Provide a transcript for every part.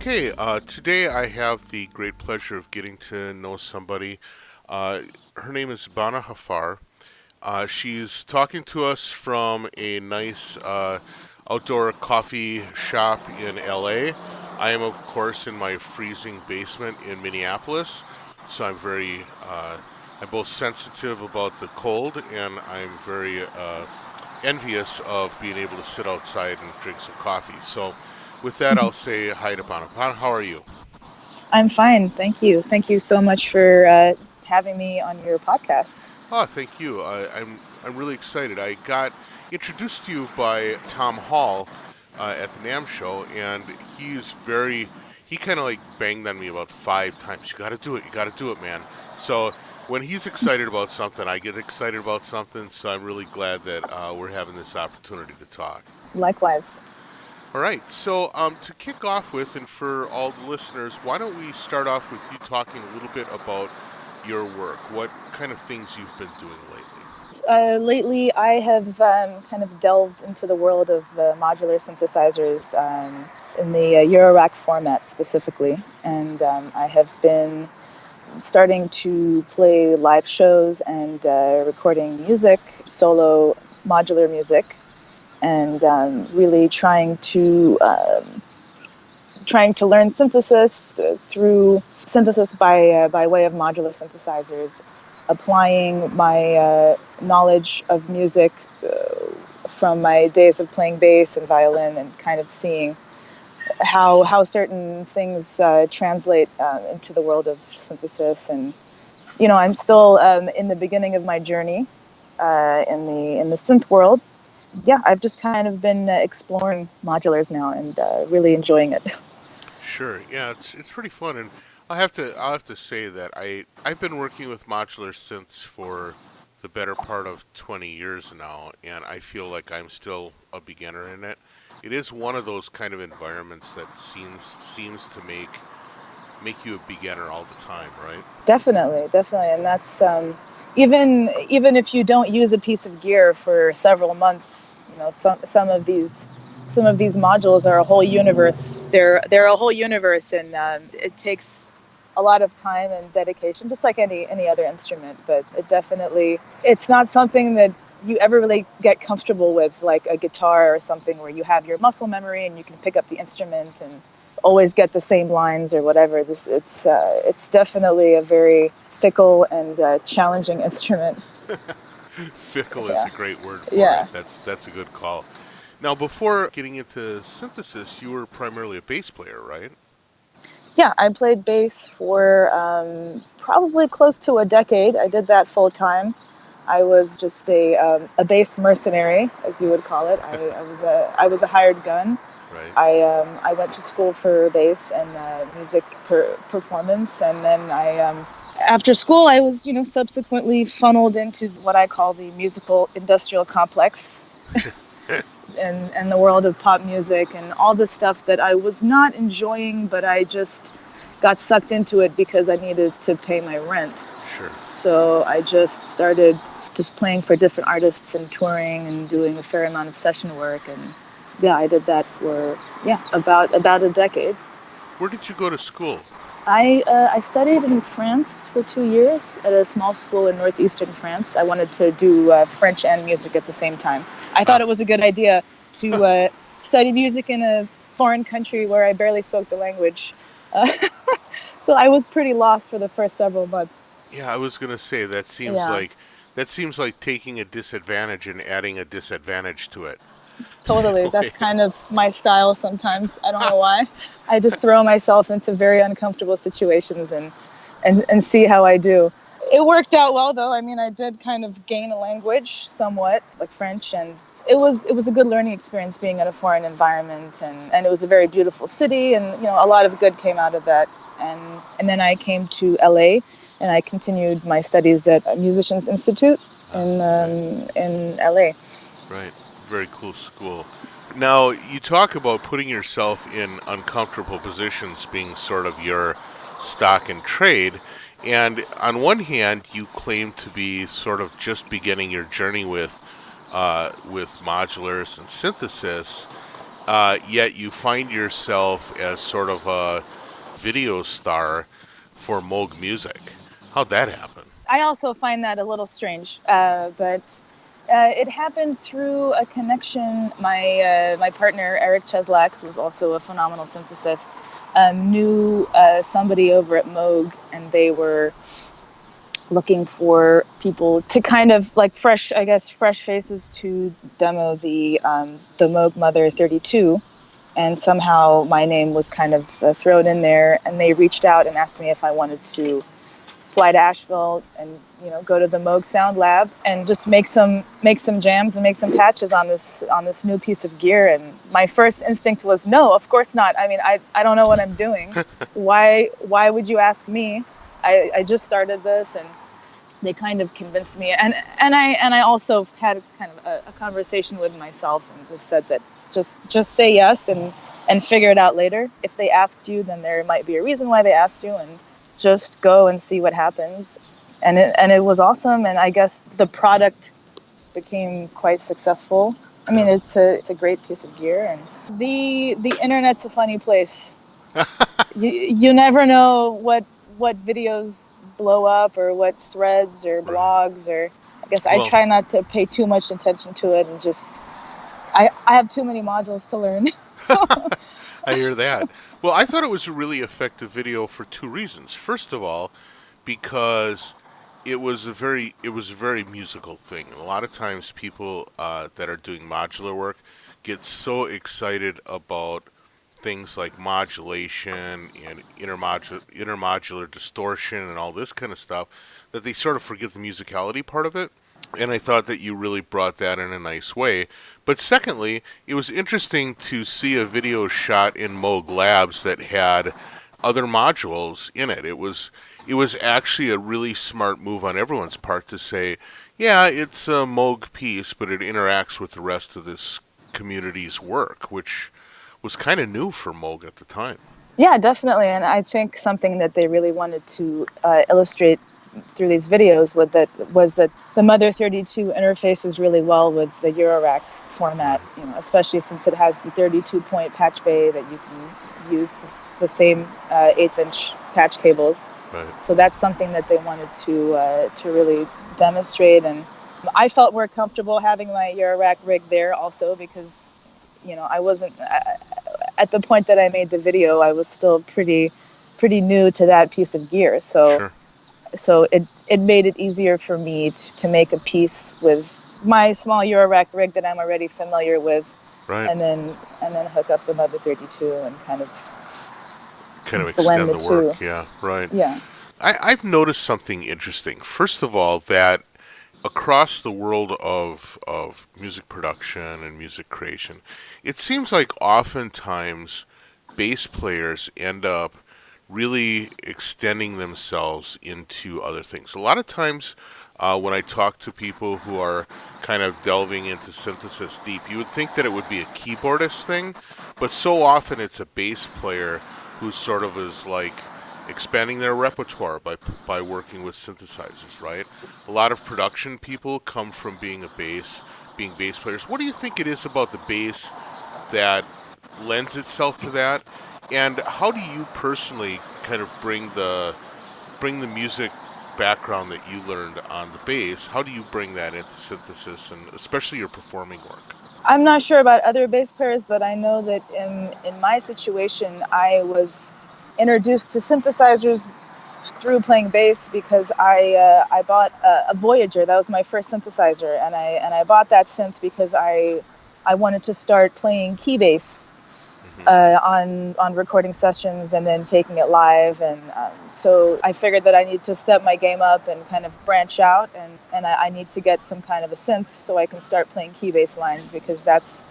Okay, today I have the great pleasure of getting to know somebody. Her name is Bana Haffar. She's talking to us from a nice outdoor coffee shop in LA. I am, of course, in my freezing basement in Minneapolis, so I'm both sensitive about the cold and I'm very envious of being able to sit outside and drink some coffee. So, with that, I'll say hi to Bana. Bana, how are you? I'm fine, thank you. Thank you so much for having me on your podcast. Oh, thank you. I'm really excited. I got introduced to you by Tom Hall at the NAM show, and he kind of like banged on me about 5 times. You got to do it. You got to do it, man. So when he's excited about something, I get excited about something. So I'm really glad that we're having this opportunity to talk. Likewise. All right. So to kick off with, and for all the listeners, why don't we start off with you talking a little bit about your work? What kind of things you've been doing lately? Lately, I have kind of delved into the world of modular synthesizers in the Eurorack format specifically, and I have been starting to play live shows and recording music, solo modular music, and really trying to learn synthesis through synthesis by way of modular synthesizers, applying my knowledge of music from my days of playing bass and violin, and kind of seeing how certain things translate into the world of synthesis. And I'm still in the beginning of my journey in the synth world. Yeah, I've just kind of been exploring modulars now and really enjoying it. Sure. Yeah, it's pretty fun, and I'll have to say that I've been working with modular synths for the better part of 20 years now, and I feel like I'm still a beginner in it. It is one of those kind of environments that seems to make you a beginner all the time, right? Definitely, and that's even if you don't use a piece of gear for several months, some of these modules are a whole universe. They're a whole universe, and it takes a lot of time and dedication, just like any other instrument. But it's not something that you ever really get comfortable with, like a guitar or something, where you have your muscle memory and you can pick up the instrument and always get the same lines or whatever. It's definitely a very fickle and challenging instrument. Fickle is a great word for Yeah. it. That's a good call. Now, before getting into synthesis, you were primarily a bass player, right? Yeah, I played bass for probably close to a decade. I did that full time. I was just a bass mercenary, as you would call it. I was a hired gun. Right. I went to school for bass and music performance, and then after school I was subsequently funneled into what I call the musical industrial complex. And the world of pop music and all the stuff that I was not enjoying, but I just got sucked into it because I needed to pay my rent. Sure. So I just started just playing for different artists and touring and doing a fair amount of session work. And yeah, I did that for about a decade. Where did you go to school? I studied in France for 2 years at a small school in northeastern France. I wanted to do French and music at the same time. I thought it was a good idea to study music in a foreign country where I barely spoke the language. So I was pretty lost for the first several months. Yeah, I was gonna say that seems like taking a disadvantage and adding a disadvantage to it. Totally. That's kind of my style sometimes. I don't know why. I just throw myself into very uncomfortable situations and see how I do. It worked out well, though. I mean, I did kind of gain a language somewhat, like French, and it was a good learning experience being in a foreign environment, and it was a very beautiful city, and a lot of good came out of that. And then I came to LA, and I continued my studies at a Musicians Institute in LA. Right. Very cool school. Now, you talk about putting yourself in uncomfortable positions being sort of your stock and trade. And on one hand, you claim to be sort of just beginning your journey with modulars and synthesis. yet you find yourself as sort of a video star for Moog Music. How'd that happen? I also find that a little strange, but it happened through a connection. My partner Eric Cheslak, who's also a phenomenal synthesist, knew somebody over at Moog, and they were looking for people to kind of like fresh faces to demo the Moog Mother32. And somehow my name was kind of thrown in there, and they reached out and asked me if I wanted to fly to Asheville and go to the Moog Sound Lab and just make some jams and make some patches on this new piece of gear. And my first instinct was no, of course not. I mean, I don't know what I'm doing. Why would you ask me? I just started this, and they kind of convinced me. And I also had kind of a conversation with myself and just said that just say yes and figure it out later. If they asked you, then there might be a reason why they asked you, and just go and see what happens. And it was awesome, and I guess the product became quite successful. I mean, it's a great piece of gear, and the internet's a funny place. you never know what videos blow up, or what threads or blogs, or I guess I try not to pay too much attention to it, and just I have too many modules to learn. I hear that. Well, I thought it was a really effective video for two reasons. First of all, because it was a very musical thing. And a lot of times people that are doing modular work get so excited about things like modulation and intermodular distortion and all this kind of stuff that they sort of forget the musicality part of it. And I thought that you really brought that in a nice way. But secondly, it was interesting to see a video shot in Moog Labs that had other modules in it. It was actually a really smart move on everyone's part to say, yeah, it's a Moog piece, but it interacts with the rest of this community's work, which was kind of new for Moog at the time. Yeah, definitely. And I think something that they really wanted to illustrate through these videos was that the Mother32 interfaces really well with the Eurorack format, especially since it has the 32-point patch bay that you can use the same 1/8-inch patch cables. Right. So that's something that they wanted to really demonstrate, and I felt more comfortable having my Eurorack rig there also because, I wasn't at the point that I made the video. I was still pretty new to that piece of gear, so. Sure. So it made it easier for me to make a piece with my small Eurorack rig that I'm already familiar with, right. and then hook up the Mother32 and kind of extend the work. Yeah, right. Yeah. I've noticed something interesting. First of all, that across the world of music production and music creation, it seems like oftentimes bass players end up really extending themselves into other things. A lot of times when I talk to people who are kind of delving into synthesis deep, you would think that it would be a keyboardist thing, but so often it's a bass player who sort of is like expanding their repertoire by working with synthesizers, right? A lot of production people come from being bass players. What do you think it is about the bass that lends itself to that? And how do you personally kind of bring the music background that you learned on the bass? How do you bring that into synthesis and especially your performing work? I'm not sure about other bass players, but I know that in my situation, I was introduced to synthesizers through playing bass because I bought a Voyager. That was my first synthesizer, and I bought that synth because I wanted to start playing key bass. On recording sessions and then taking it live, and so I figured that I need to step my game up and kind of branch out, and I need to get some kind of a synth so I can start playing key bass lines because that's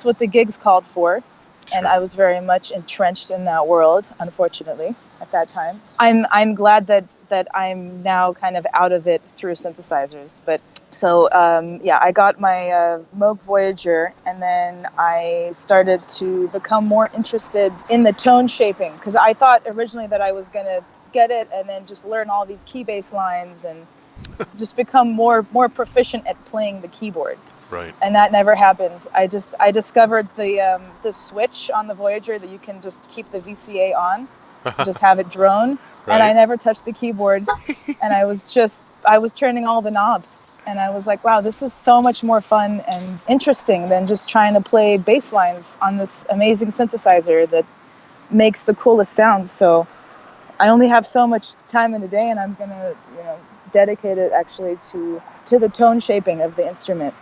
what the gigs called for. Sure. And I was very much entrenched in that world, unfortunately, at that time. I'm glad that I'm now kind of out of it through synthesizers, but. So, I got my Moog Voyager, and then I started to become more interested in the tone shaping, because I thought originally that I was going to get it and then just learn all these key bass lines and just become more proficient at playing the keyboard. Right. And that never happened. I discovered the switch on the Voyager that you can just keep the VCA on and just have it drone. And I Right. never touched the keyboard. And I was turning all the knobs. And I was like, wow, this is so much more fun and interesting than just trying to play bass lines on this amazing synthesizer that makes the coolest sounds. So I only have so much time in the day, and I'm gonna, dedicate it actually to the tone shaping of the instrument,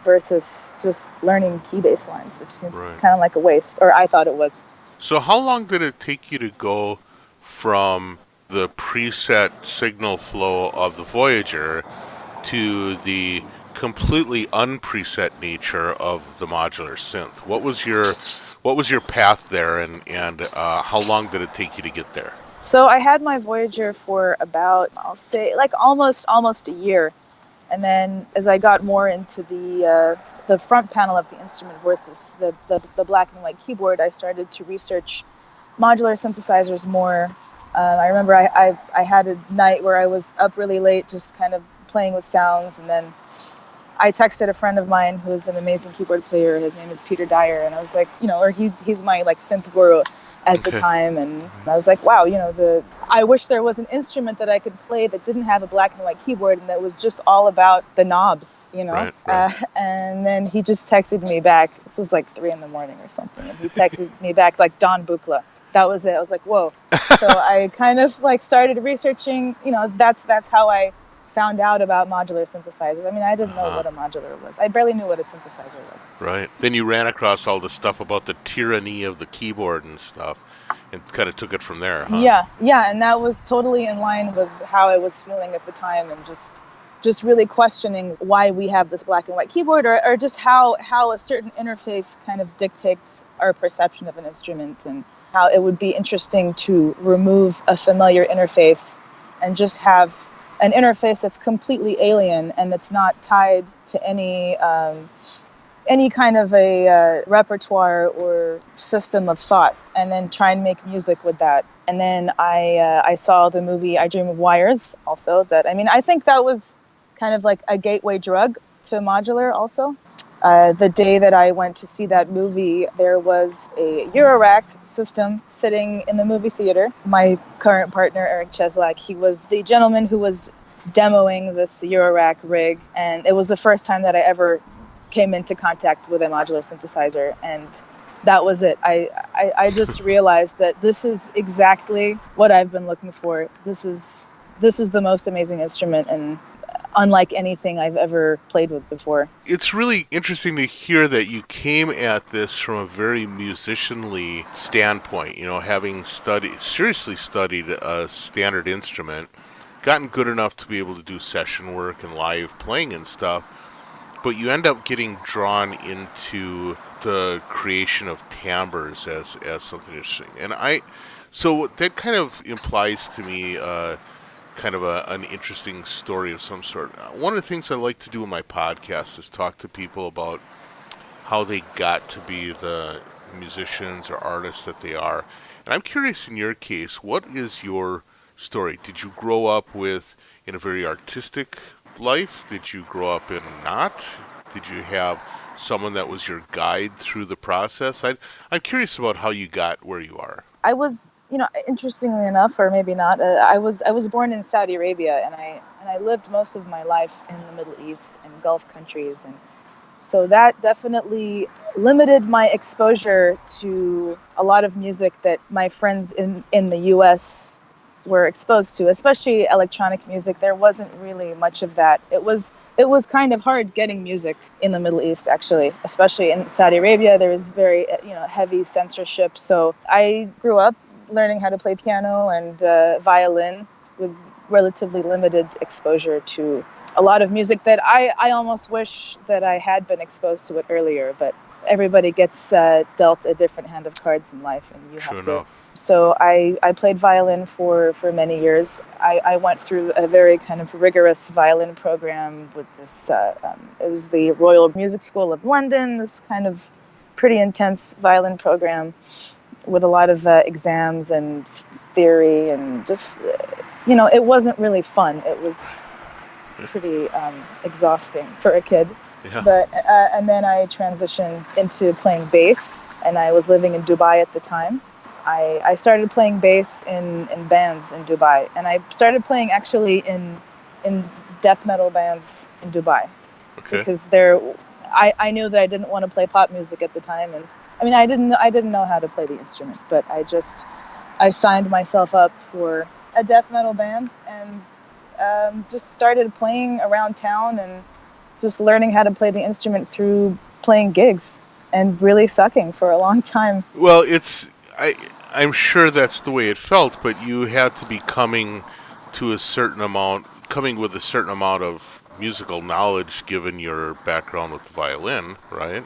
versus just learning key bass lines, which seems Right. kind of like a waste, or I thought it was. So how long did it take you to go from the preset signal flow of the Voyager to the completely unpreset nature of the modular synth? What was your path there, and how long did it take you to get there? So I had my Voyager for about, I'll say, like almost a year, and then as I got more into the front panel of the instrument versus the black and white keyboard, I started to research modular synthesizers more. I remember I had a night where I was up really late, just kind of playing with sounds, and then I texted a friend of mine who's an amazing keyboard player. His name is Peter Dyer, and I was like, or he's my like synth guru at the Okay. time, and I was like, wow, I wish there was an instrument that I could play that didn't have a black and white keyboard and that was just all about the knobs, Right. and then he just texted me back. This was like 3 a.m. or something, and he texted me back like Don Buchla. That was it. I was like, whoa. So I kind of like started researching. That's how I found out about modular synthesizers. I mean, I didn't know what a modular was. I barely knew what a synthesizer was. Right. Then you ran across all the stuff about the tyranny of the keyboard and stuff, and kind of took it from there, huh? Yeah, and that was totally in line with how I was feeling at the time, and just really questioning why we have this black and white keyboard, or just how a certain interface kind of dictates our perception of an instrument, and how it would be interesting to remove a familiar interface and just have an interface that's completely alien and that's not tied to any kind of a repertoire or system of thought, and then try and make music with that. And then I saw the movie I Dream of Wires also. I think that was kind of like a gateway drug to modular also. The day that I went to see that movie, there was a Eurorack system sitting in the movie theater. My current partner, Eric Cheslak, he was the gentleman who was demoing this Eurorack rig, and it was the first time that I ever came into contact with a modular synthesizer, and that was it. I just realized that this is exactly what I've been looking for. This is the most amazing instrument, and unlike anything I've ever played with before. It's really interesting to hear that you came at this from a very musicianly standpoint, having seriously studied a standard instrument, gotten good enough to be able to do session work and live playing and stuff, but you end up getting drawn into the creation of timbres as something interesting. So that kind of implies to me kind of an interesting story of some sort. One of the things I like to do in my podcast is talk to people about how they got to be the musicians or artists that they are. And I'm curious, in your case, what is your story? Did you grow up in a very artistic life? Did you grow up in not? Did you have someone that was your guide through the process? I'm curious about how you got where you are. I was, interestingly enough, or maybe not, I was born in Saudi Arabia, and I lived most of my life in the Middle East and Gulf countries, and so that definitely limited my exposure to a lot of music that my friends in the U.S. were exposed to, especially electronic music. There wasn't really much of that. It was kind of hard getting music in the Middle East, actually, especially in Saudi Arabia. There was very heavy censorship. So I grew up learning how to play piano and violin with relatively limited exposure to a lot of music that I almost wish that I had been exposed to it earlier. But everybody gets dealt a different hand of cards in life, and you have to. So I played violin for many years. I went through a very kind of rigorous violin program with this, it was the Royal Music School of London, this kind of pretty intense violin program with a lot of exams and theory, and just, it wasn't really fun. It was pretty exhausting for a kid. Yeah. But and then I transitioned into playing bass, and I was living in Dubai at the time. I started playing bass in bands in Dubai, and I started playing actually in death metal bands in Dubai, Okay. because I knew that I didn't want to play pop music at the time, and I mean I didn't know how to play the instrument, but I signed myself up for a death metal band, and just started playing around town and just learning how to play the instrument through playing gigs and really sucking for a long time. Well, I'm sure that's the way it felt, but you had to be coming with a certain amount of musical knowledge given your background with the violin, right?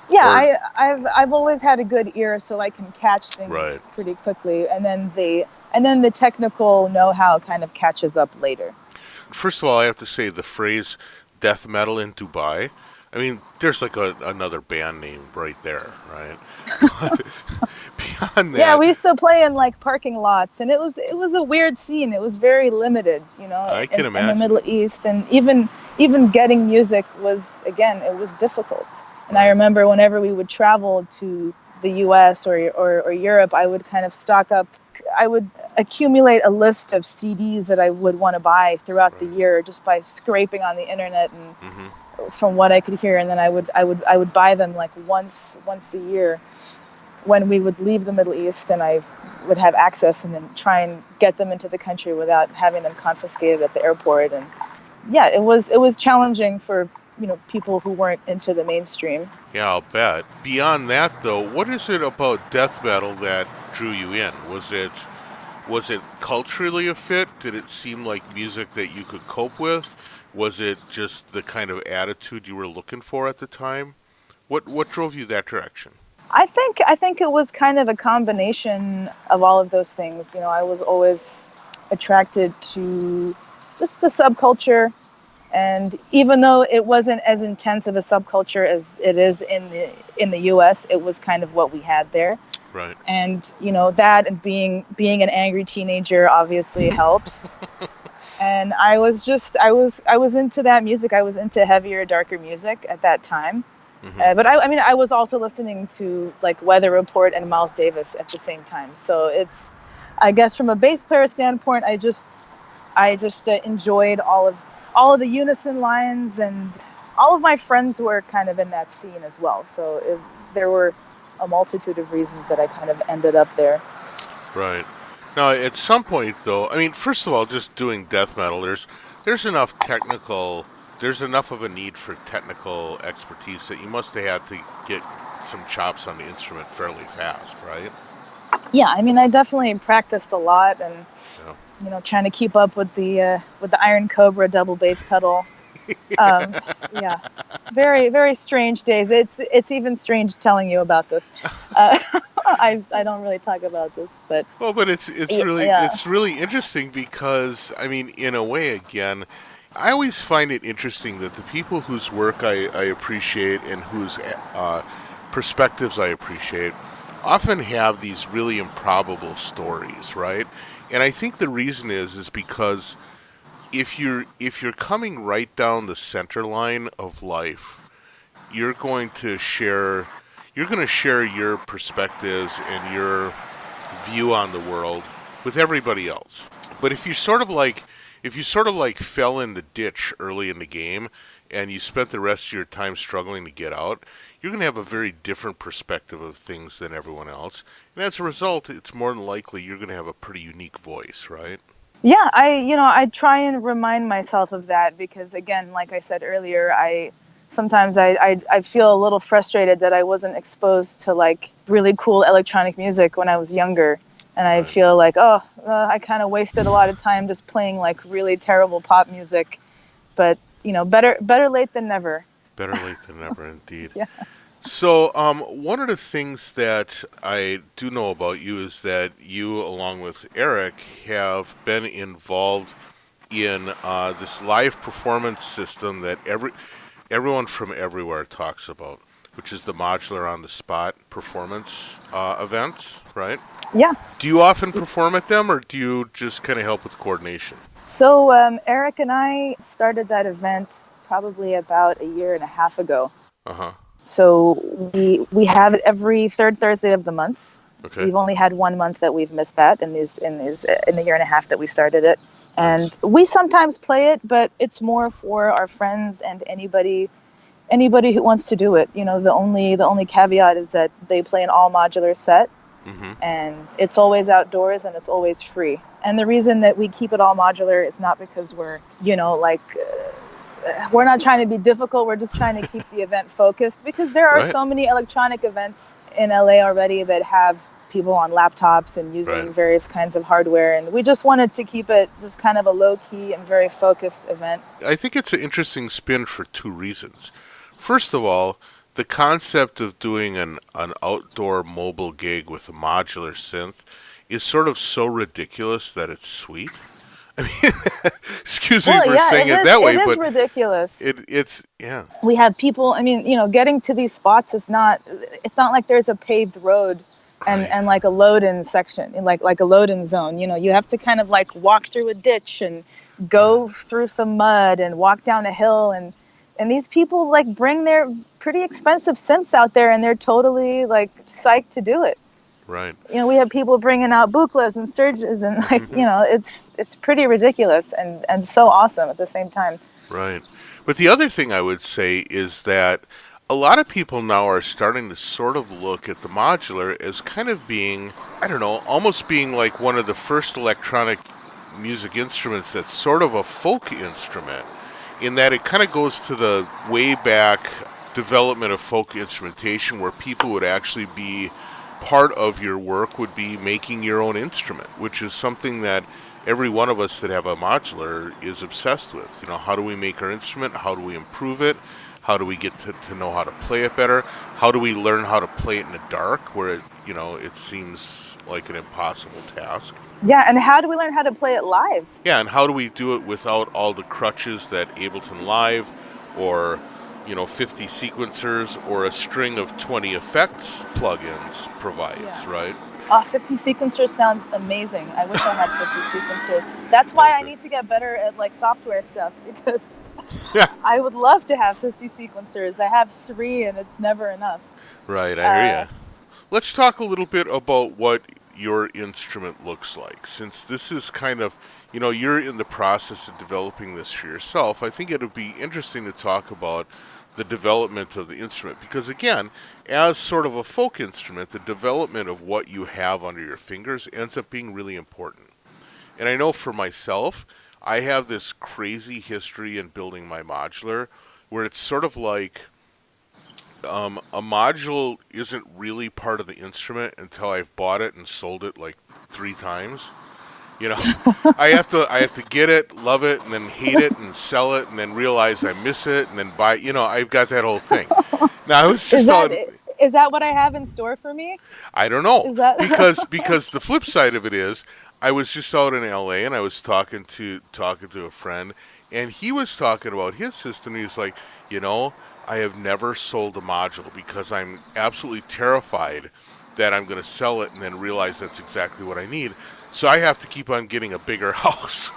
Yeah, Or I've always had a good ear, so I can catch right. things pretty quickly, and then the technical know-how kind of catches up later. First of all, I have to say the phrase death metal in Dubai. I mean, there's like another band name right there, right? But beyond Yeah, that, we used to play in like parking lots, and it was a weird scene. It was very limited, I can in the imagine. Middle East, and even getting music was, again, it was difficult. And I Right. remember whenever we would travel to the U.S. or Europe, I would kind of stock up. I would accumulate a list of CDs that I would want to buy throughout the Right. year just by scraping on the internet and Mm-hmm. from what I could hear, and then I would buy them like once a year when we would leave the Middle East, and I would have access and then try and get them into the country without having them confiscated at the airport. And yeah, it was challenging for people who weren't into the mainstream. Yeah, I'll bet. Beyond that, though, what is it about death metal that drew you in? Was it culturally a fit? Did it seem like music that you could cope with? Was it just the kind of attitude you were looking for at the time? What drove you that direction? I think it was kind of a combination of all of those things. I was always attracted to just the subculture, and even though it wasn't as intense of a subculture as it is in the US, it was kind of what we had there. Right. And that, and being an angry teenager obviously helps. And I was into that music. I was into heavier, darker music at that time. Mm-hmm. But I mean, I was also listening to like Weather Report and Miles Davis at the same time. So it's, I guess, from a bass player standpoint, I just enjoyed all of the unison lines, and all of my friends were kind of in that scene as well. So there were a multitude of reasons that I kind of ended up there. Right. Now, at some point, though, I mean, first of all, just doing death metal, there's enough technical, there's enough of a need for technical expertise that you must have had to get some chops on the instrument fairly fast, right? Yeah, I mean, I definitely practiced a lot, and Yeah. trying to keep up with the Iron Cobra double bass pedal. Yeah, it's very, very strange days. It's even strange telling you about this. I don't really talk about this, but Well, but yeah. it's really interesting because I mean, in a way, again, I always find it interesting that the people whose work I appreciate and whose perspectives I appreciate often have these really improbable stories, right? And I think the reason is because if you're coming right down the center line of life, you're going to share your perspectives and your view on the world with everybody else. But if you sort of like fell in the ditch early in the game and you spent the rest of your time struggling to get out, you're going to have a very different perspective of things than everyone else. And as a result, it's more than likely you're going to have a pretty unique voice, right? Yeah, I try and remind myself of that, because again, like I said earlier, I feel a little frustrated that I wasn't exposed to like really cool electronic music when I was younger, and I Right. feel like, I kind of wasted a lot of time just playing like really terrible pop music. But better late than never. Better late than never, indeed. Yeah. So, one of the things that I do know about you is that you, along with Eric, have been involved in this live performance system that everyone from everywhere talks about, which is the Modular On The Spot performance events, right? Yeah. Do you often perform at them, or do you just kind of help with coordination? So Eric and I started that event probably about a year and a half ago. Uh-huh. So we have it every third Thursday of the month. Okay. We've only had 1 month that we've missed that in the year and a half that we started it. Nice. And we sometimes play it, but it's more for our friends and anybody who wants to do it. You know, the only caveat is that they play an all modular set, Mm-hmm. and it's always outdoors and it's always free. And the reason that we keep it all modular is not because we're, we're not trying to be difficult. We're just trying to keep the event focused, because there are Right. so many electronic events in LA already that have people on laptops and using Right. various kinds of hardware. And we just wanted to keep it just kind of a low key and very focused event. I think it's an interesting spin for two reasons. First of all, the concept of doing an outdoor mobile gig with a modular synth is sort of so ridiculous that it's sweet. I mean, excuse me for saying it that way, it is but ridiculous. it's yeah. We have people, I mean, getting to these spots it's not like there's a paved road Right. and like a load-in section, like a load-in zone. You have to kind of like walk through a ditch and go through some mud and walk down a hill, and these people like bring their pretty expensive synths out there, and they're totally like psyched to do it. Right. We have people bringing out Buchlas and Surges, and like, it's pretty ridiculous and so awesome at the same time. Right. But the other thing I would say is that a lot of people now are starting to sort of look at the modular as kind of being, I don't know, almost being like one of the first electronic music instruments that's sort of a folk instrument, in that it kind of goes to the way back development of folk instrumentation, where people would actually be part of your work would be making your own instrument, which is something that every one of us that have a modular is obsessed with. How do we make our instrument? How do we improve it? How do we get to know how to play it better? How do we learn how to play it in the dark, where it seems like an impossible task? Yeah, and how do we learn how to play it live? Yeah, and how do we do it without all the crutches that Ableton Live or 50 sequencers or a string of 20 effects plugins provides, right? 50 sequencers sounds amazing. I wish I had 50 sequencers. That's why I need to get better at like software stuff, because I would love to have 50 sequencers. I have 3 and it's never enough. Right, I hear you. Let's talk a little bit about what your instrument looks like. Since this is kind of, you're in the process of developing this for yourself, I think it would be interesting to talk about the development of the instrument, because again, as sort of a folk instrument, the development of what you have under your fingers ends up being really important. And I know for myself, I have this crazy history in building my modular, where it's sort of like a module isn't really part of the instrument until I've bought it and sold it like 3 times. I have to get it, love it, and then hate it and sell it, and then realize I miss it, and then buy. I've got that whole thing. Now I was just is that what I have in store for me? I don't know. Is that because the flip side of it is, I was just out in LA and I was talking to a friend, and he was talking about his system. He was like, I have never sold a module because I'm absolutely terrified that I'm going to sell it and then realize that's exactly what I need. So I have to keep on getting a bigger house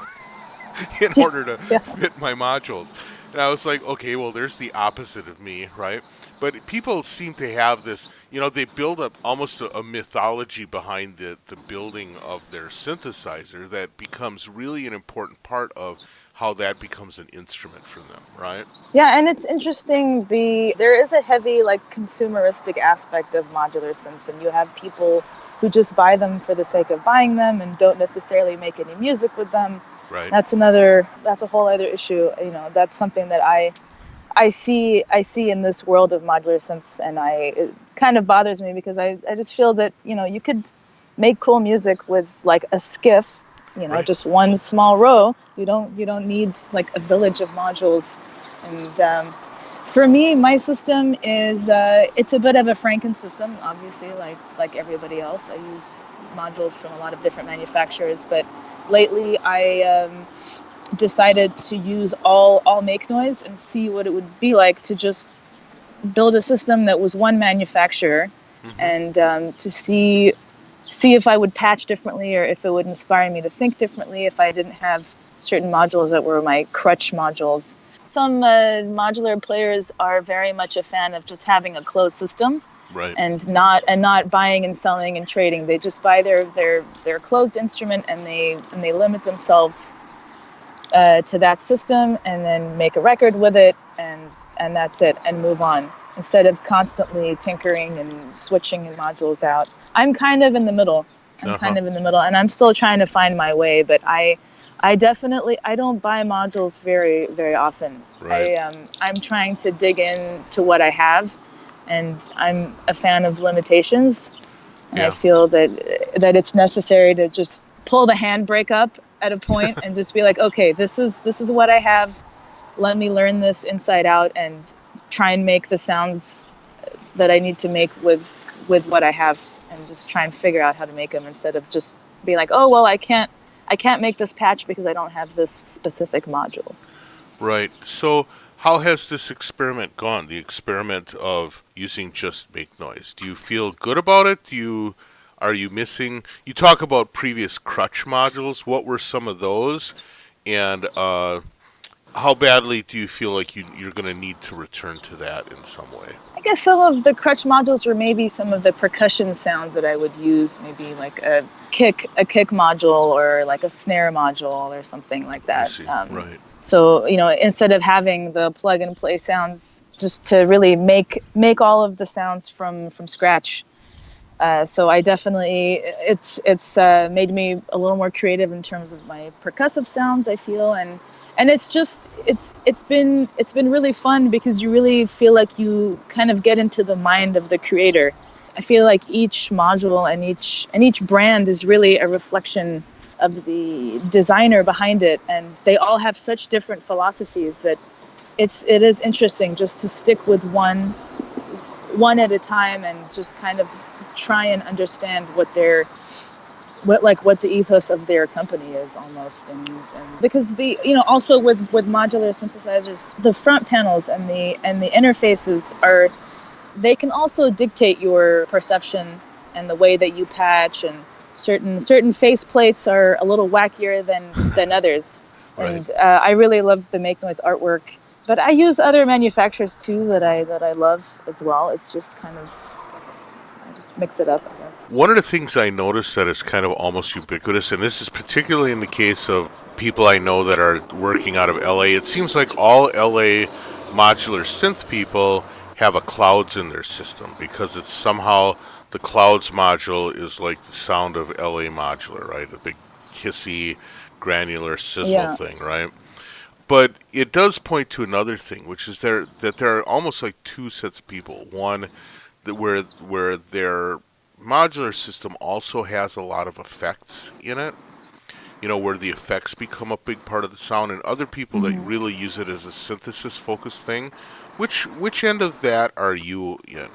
in order to fit my modules. And I was like, okay, well, there's the opposite of me, right? But people seem to have this, they build up almost a mythology behind the building of their synthesizer that becomes really an important part of how that becomes an instrument for them, right? Yeah, and it's interesting, there is a heavy like consumeristic aspect of modular synths, and you have people who just buy them for the sake of buying them and don't necessarily make any music with them. Right. That's a whole other issue. That's something that I see in this world of modular synths, and it kind of bothers me, because I just feel that, you could make cool music with like a skiff, Right. just one small row. You don't need like a village of modules. And for me, my system is it's a bit of a Franken system, obviously, like everybody else. I use modules from a lot of different manufacturers, but lately I decided to use all make noise and see what it would be like to just build a system that was one manufacturer, and to see if I would patch differently, or if it would inspire me to think differently if I didn't have certain modules that were my crutch modules. Some modular players are very much a fan of just having a closed system, Right. and not buying and selling and trading. They just buy their closed instrument, and they limit themselves to that system, and then make a record with it, and that's it, and move on, instead of constantly tinkering and switching modules out. I'm kind of in the middle. And I'm still trying to find my way. But I definitely, I don't buy modules very very often. Right. I'm trying to dig in to what I have, and I'm a fan of limitations. And I feel that it's necessary to just pull the handbrake up at a point and just be like, okay, this is what I have. Let me learn this inside out and try and make the sounds that I need to make with what I have, and just try and figure out how to make them, instead of just being like, oh well, I can't make this patch because I don't have this specific module. Right. So how has this experiment gone? The experiment of using just make noise. Do you feel good about it? Are you missing? You talk about previous crutch modules. What were some of those? And how badly do you feel like you're going to need to return to that in some way? I guess some of the crutch modules were maybe some of the percussion sounds that I would use, maybe like a kick module, or like a snare module or something like that. I see. Right. So, instead of having the plug and play sounds, just to really make all of the sounds from scratch. So I definitely, it's made me a little more creative in terms of my percussive sounds, I feel, and it's just it's been really fun, because you really feel like you kind of get into the mind of the creator. I feel like each module and each brand is really a reflection of the designer behind it, and they all have such different philosophies that it is interesting just to stick with one at a time, and just kind of try and understand what the ethos of their company is, almost. And because also with modular synthesizers, the front panels and the interfaces they can also dictate your perception and the way that you patch, and certain face plates are a little wackier than others. Right. And I really loved the Make Noise artwork, but I use other manufacturers too that I love as well. It's just kind of, I just mix it up, I guess. One of the things I noticed that is kind of almost ubiquitous, and this is particularly in the case of people I know that are working out of LA, it seems like all LA modular synth people have a clouds in their system, because it's somehow the clouds module is like the sound of LA modular, right? A big hissy, granular sizzle thing, right? But it does point to another thing, which is that there are almost like two sets of people. One that where their modular system also has a lot of effects in it, where the effects become a big part of the sound, and other people that really use it as a synthesis focused thing. Which end of that are you in?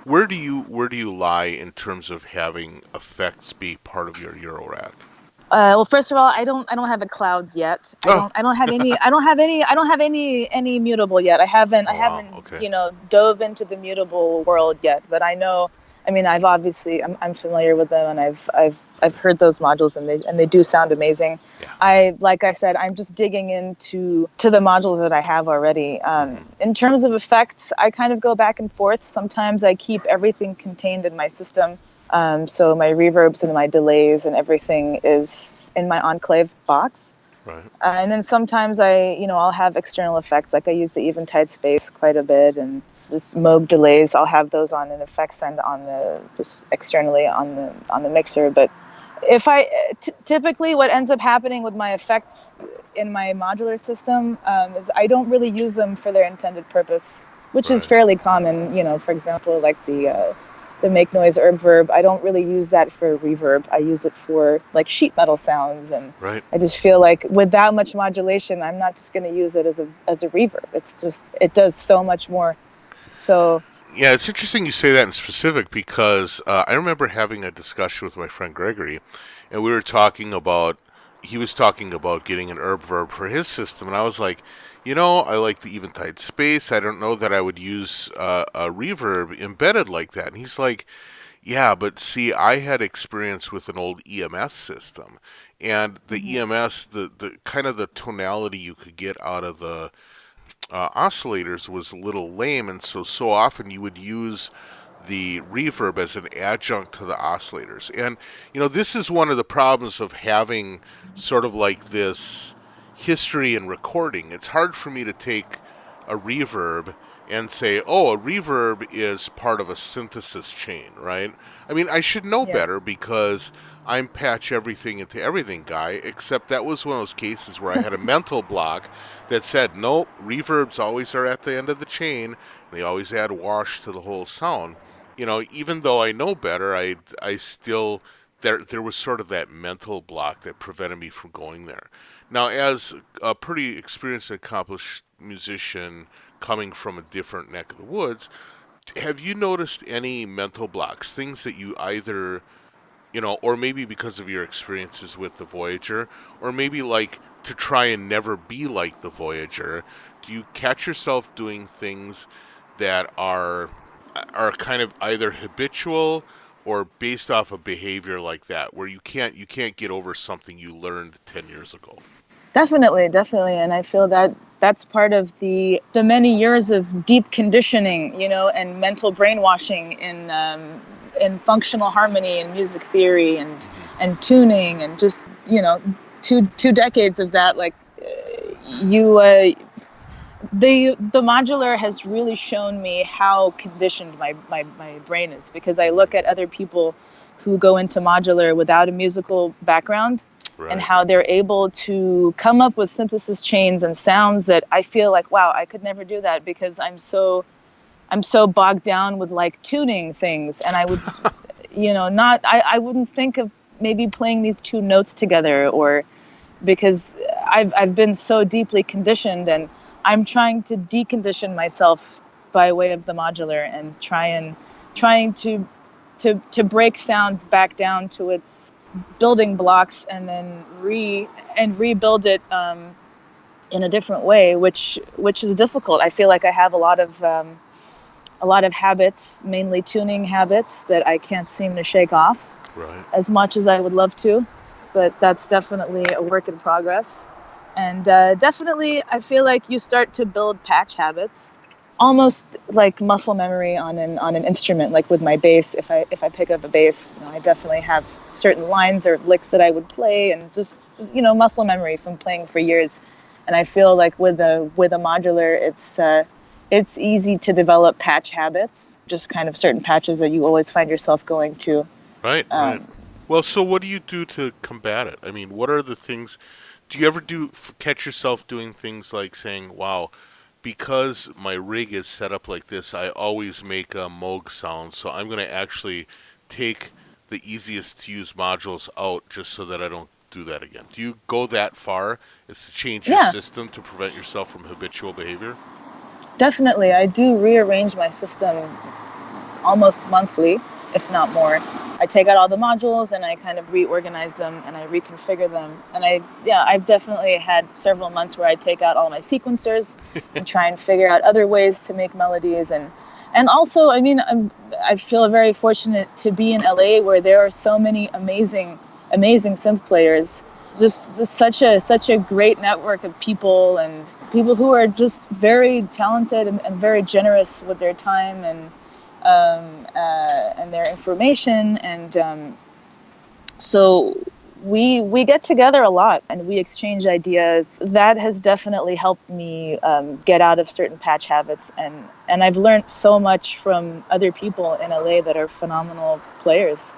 Where do you lie in terms of having effects be part of your Eurorack? Well, first of all, I don't have a clouds yet. I don't have any mutable yet. I haven't Okay. Dove into the mutable world yet. But I know, I'm familiar with them, and I've heard those modules, and they do sound amazing. Yeah. Like I said, I'm just digging into the modules that I have already. In terms of effects, I kind of go back and forth. Sometimes I keep everything contained in my system. So my reverbs and my delays and everything is in my Enclave box. Right. And then sometimes I'll have external effects. Like I use the Eventide space quite a bit, and this Moog delays, I'll have those on an effects end just externally on the mixer. But if typically what ends up happening with my effects in my modular system is I don't really use them for their intended purpose, which is fairly common. For example, like the Make Noise herb verb, I don't really use that for reverb. I use it for like sheet metal sounds, and I just feel like with that much modulation, I'm not just going to use it as a reverb. It's just, it does so much more. So yeah, it's interesting you say that in specific, because I remember having a discussion with my friend Gregory, and he was talking about getting an herb verb for his system, and I was like, I like the Eventide space. I don't know that I would use a reverb embedded like that. And he's like, yeah, but see, I had experience with an old EMS system, and the EMS, the kind of the tonality you could get out of the oscillators was a little lame, and so often you would use the reverb as an adjunct to the oscillators. And this is one of the problems of having sort of like this history in recording. It's hard for me to take a reverb and say, oh, a reverb is part of a synthesis chain, right? I mean, I should know Yeah. better because I'm patch everything into everything guy, except that was one of those cases where I had a mental block that said, nope, reverbs always are at the end of the chain, and they always add wash to the whole sound. Even though I know better, I still, there was sort of that mental block that prevented me from going there. Now, as a pretty experienced and accomplished musician coming from a different neck of the woods, have you noticed any mental blocks, things that you either, or maybe because of your experiences with the Voyager, or maybe like to try and never be like the Voyager, do you catch yourself doing things that are kind of either habitual or based off of behavior like that, where you can't get over something you learned 10 years ago? Definitely, definitely, and I feel that that's part of the many years of deep conditioning, and mental brainwashing in functional harmony and music theory Hmm. and tuning and just two decades of that. Like you, the modular has really shown me how conditioned my brain is, because I look at other people who go into modular without a musical background and Right. how they're able to come up with synthesis chains and sounds that I feel like, wow, I could never do that because I'm so bogged down with like tuning things, and I would, not I wouldn't think of maybe playing these two notes together, or because I've been so deeply conditioned, and I'm trying to decondition myself by way of the modular and trying to break sound back down to its building blocks and then rebuild it in a different way, which is difficult. I feel like I have a lot of habits, mainly tuning habits, that I can't seem to shake off Right. as much as I would love to, but that's definitely a work in progress. And definitely, I feel like you start to build patch habits, almost like muscle memory on an instrument. Like with my bass, if I pick up a bass, I definitely have certain lines or licks that I would play, and just muscle memory from playing for years. And I feel like with a modular, it's easy to develop patch habits, just kind of certain patches that you always find yourself going to. Right, right. Um, Well, so what do you do to combat it? I mean, what are the things? Do you ever catch yourself doing things like saying, "Wow, because my rig is set up like this, I always make a Moog sound, so I'm going to actually take the easiest to use modules out just so that I don't do that again." Do you go that far as to change your yeah, system to prevent yourself from habitual behavior? definitely. I do rearrange my system almost monthly, if not more. I take out all the modules and I kind of reorganize them and I reconfigure them. And I've definitely had several months where I take out all my sequencers and try and figure out other ways to make melodies. And also, I mean, I feel very fortunate to be in LA, where there are so many amazing synth players. Just such a great network of people, and people who are just very talented and very generous with their time and their information, and so we get together a lot and we exchange ideas. That has definitely helped me get out of certain patch habits, and I've learned so much from other people in LA that are phenomenal players.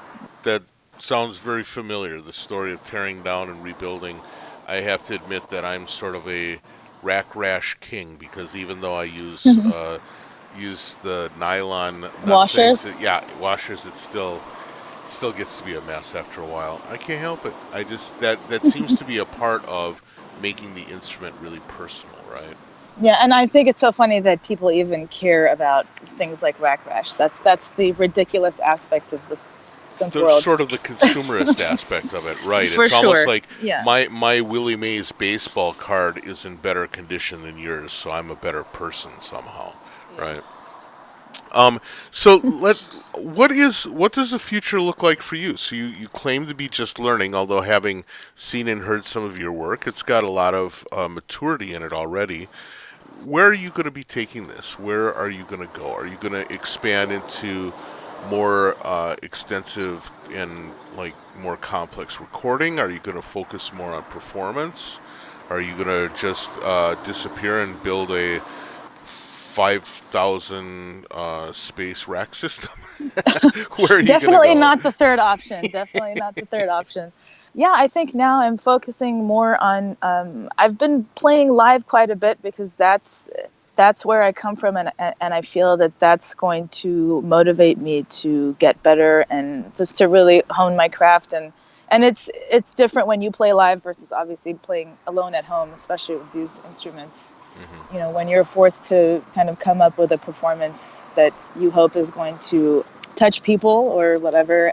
That sounds very familiar. The story of tearing down and rebuilding. I have to admit that I'm sort of a rack rash king because even though I use the nylon nut things, Washers. yeah, washers, it still gets to be a mess after a while. I can't help it. I just that seems to be a part of making the instrument really personal, right? Yeah, and I think it's so funny that people even care about things like rack rash. That's the ridiculous aspect of this synth The world. sort of the consumerist aspect of it, right? For It's almost sure. like Yeah. my Willie Mays baseball card is in better condition than yours, so I'm a better person somehow, right? So what does the future look like for you? So you claim to be just learning, although having seen and heard some of your work, it's got a lot of maturity in it already. where are you going to be taking this? Where are you going to go? Are you going to expand into more extensive and like more complex recording? Are you going to focus more on performance? Are you going to just disappear and build a 5,000 space rack system? Where are you going to Definitely go? not the third option. Definitely not the third option. Yeah, I think now I'm focusing more on. I've been playing live quite a bit because that's where I come from, and I feel that that's going to motivate me to get better and just to really hone my craft. And it's different when you play live versus obviously playing alone at home, especially with these instruments. Mm-hmm. When you're forced to kind of come up with a performance that you hope is going to touch people or whatever,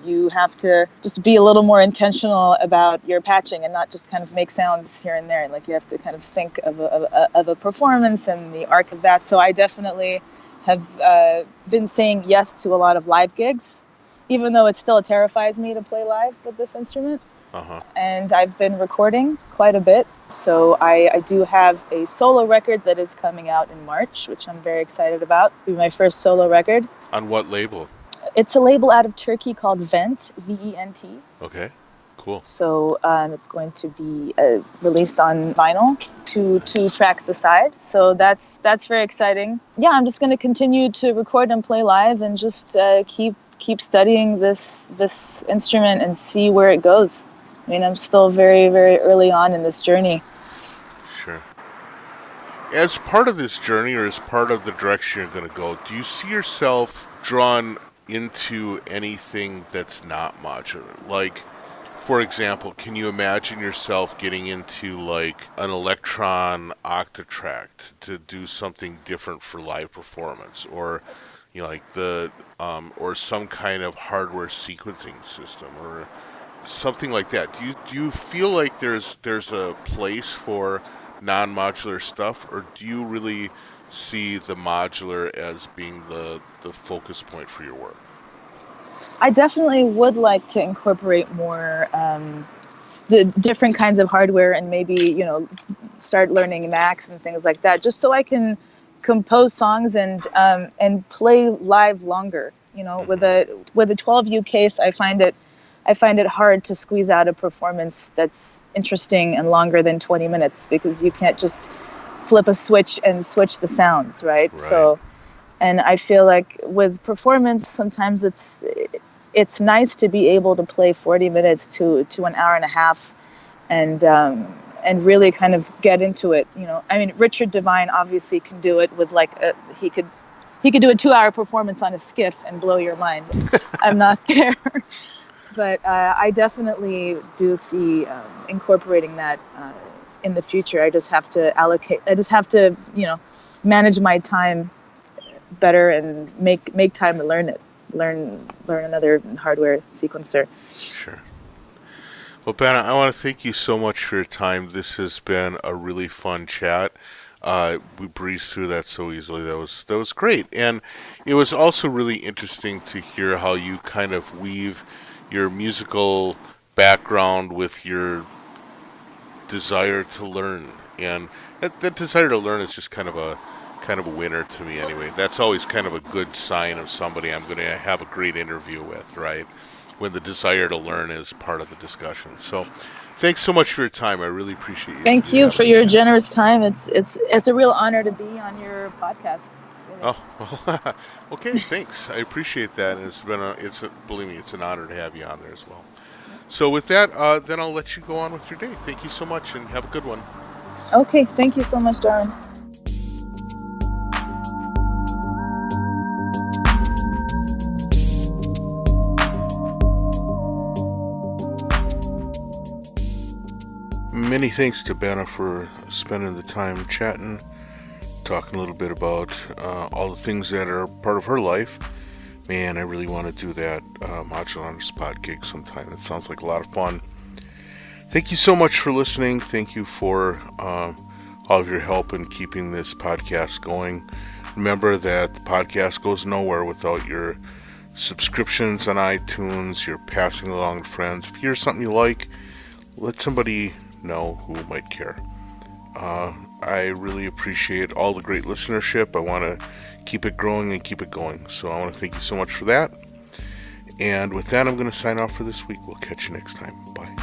you have to just be a little more intentional about your patching and not just kind of make sounds here and there. Like you have to kind of think of a performance and the arc of that. So I definitely have been saying yes to a lot of live gigs, even though it still terrifies me to play live with this instrument. Uh-huh. And I've been recording quite a bit. So I do have a solo record that is coming out in March, which I'm very excited about. It'll be my first solo record. On what label? It's a label out of Turkey called Vent, V-E-N-T. Okay, cool. So it's going to be released on vinyl, two tracks aside. So that's very exciting. Yeah, I'm just going to continue to record and play live and just keep studying this instrument and see where it goes. I mean, I'm still very, very early on in this journey. Sure. As part of this journey or as part of the direction you're going to go, do you see yourself drawn into anything that's not modular? Like, for example, can you imagine yourself getting into like an Electron octatrack to do something different for live performance, or like or some kind of hardware sequencing system, or something like that? Do you feel like there's a place for non-modular stuff, or do you really see the modular as being the focus point for your work? I definitely would like to incorporate more the different kinds of hardware and maybe start learning Macs and things like that, just so I can compose songs and play live longer. With a 12U case, I find it hard to squeeze out a performance that's interesting and longer than 20 minutes because you can't just flip a switch and switch the sounds, right? So, and I feel like with performance, sometimes it's nice to be able to play 40 minutes to an hour and a half and really kind of get into it. I mean, Richard Devine obviously can do it with he could do a 2-hour performance on a skiff and blow your mind. I'm not there. But I definitely do see incorporating that in the future. I just have to manage my time better and make time to learn it. Learn another hardware sequencer. Sure. Well, Bana, I want to thank you so much for your time. This has been a really fun chat. We breezed through that so easily. That was great. And it was also really interesting to hear how you kind of weave your musical background with your desire to learn, and that desire to learn is just kind of a winner to me anyway. That's always kind of a good sign of somebody I'm going to have a great interview with, right? When the desire to learn is part of the discussion. So thanks so much for your time. I really appreciate you. Thank you for your generous time. It's a real honor to be on your podcast. Oh, well, okay, thanks. I appreciate that, and believe me, it's an honor to have you on there as well. So with that, then I'll let you go on with your day. Thank you so much, and have a good one. Okay, thank you so much, Darwin. Many thanks to Bana for spending the time chatting, talking a little bit about all the things that are part of her life. Man, I really want to do that Modular On The Spot gig sometime. That sounds like a lot of fun. Thank you so much for listening. Thank you for all of your help in keeping this podcast going. Remember that the podcast goes nowhere without your subscriptions on iTunes, your passing along to friends. If you hear something you like, let somebody know who might care. I really appreciate all the great listenership. I want to keep it growing and keep it going. So I want to thank you so much for that. And with that, I'm going to sign off for this week. We'll catch you next time. Bye.